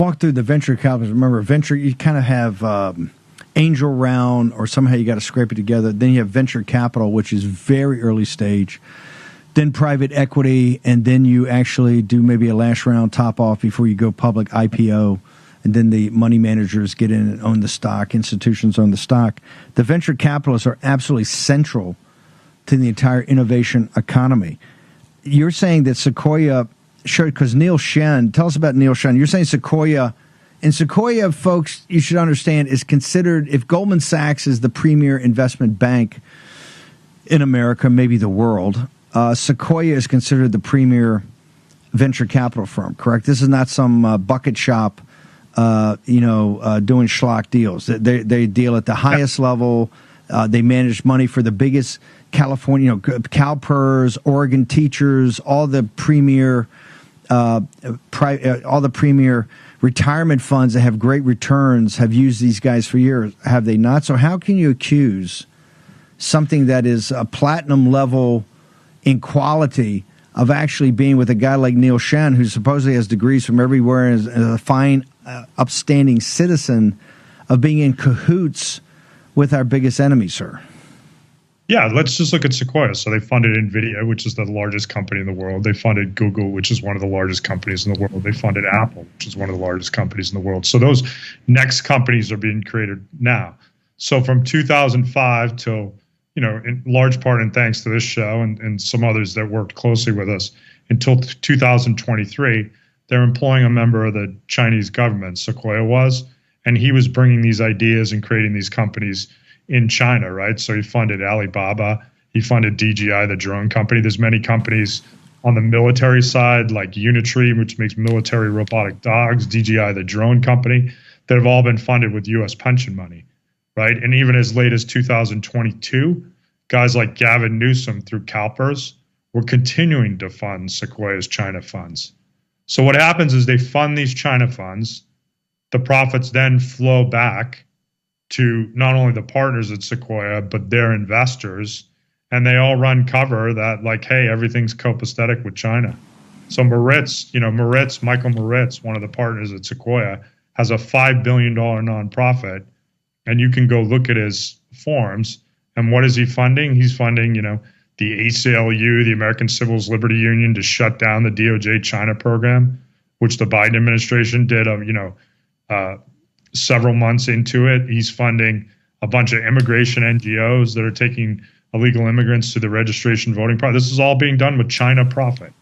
Walk through the venture capital. Remember, venture, you kind of have angel round, or somehow you got to scrape it together. Then you have venture capital, which is very early stage. Then private equity, and then you actually do maybe a last round top off before you go public, IPO. And then the money managers get in and own the stock, institutions own the stock. The venture capitalists are absolutely central to the entire innovation economy. You're saying that Sequoia, sure, because Neil Shen, tell us about Neil Shen. You're saying Sequoia, and Sequoia, folks, you should understand, is considered, if Goldman Sachs is the premier investment bank in America, maybe the world, Sequoia is considered the premier venture capital firm, correct? This is not some bucket shop doing schlock deals. They deal at the highest level. They manage money for the biggest California, CalPERS, Oregon teachers, all the premier retirement funds that have great returns have used these guys for years, have they not? So how can you accuse something that is a platinum level in quality of actually being with a guy like Neil Shen, who supposedly has degrees from everywhere and is a fine, upstanding citizen, of being in cahoots with our biggest enemy, sir? Yeah, let's just look at Sequoia. So they funded NVIDIA, which is the largest company in the world. They funded Google, which is one of the largest companies in the world. They funded Apple, which is one of the largest companies in the world. So those next companies are being created now. So from 2005 till, in large part and thanks to this show and some others that worked closely with us, until 2023, they're employing a member of the Chinese government, Sequoia was, and he was bringing these ideas and creating these companies in China, right? So he funded Alibaba, he funded DJI, the drone company. There's many companies on the military side, like Unitree, which makes military robotic dogs, DJI, the drone company, that have all been funded with U.S. pension money, right? And even as late as 2022, guys like Gavin Newsom through CalPERS were continuing to fund Sequoia's China funds. So what happens is they fund these China funds, the profits then flow back to not only the partners at Sequoia, but their investors, and they all run cover that, like, hey, everything's copacetic with China. So Michael Moritz, one of the partners at Sequoia, has a $5 billion nonprofit, and you can go look at his forms, and what is he funding? He's funding, the ACLU, the American Civil Liberties Union, to shut down the DOJ China program, which the Biden administration did, several months into it. He's funding a bunch of immigration NGOs that are taking illegal immigrants to the registration voting process. This is all being done with China profit.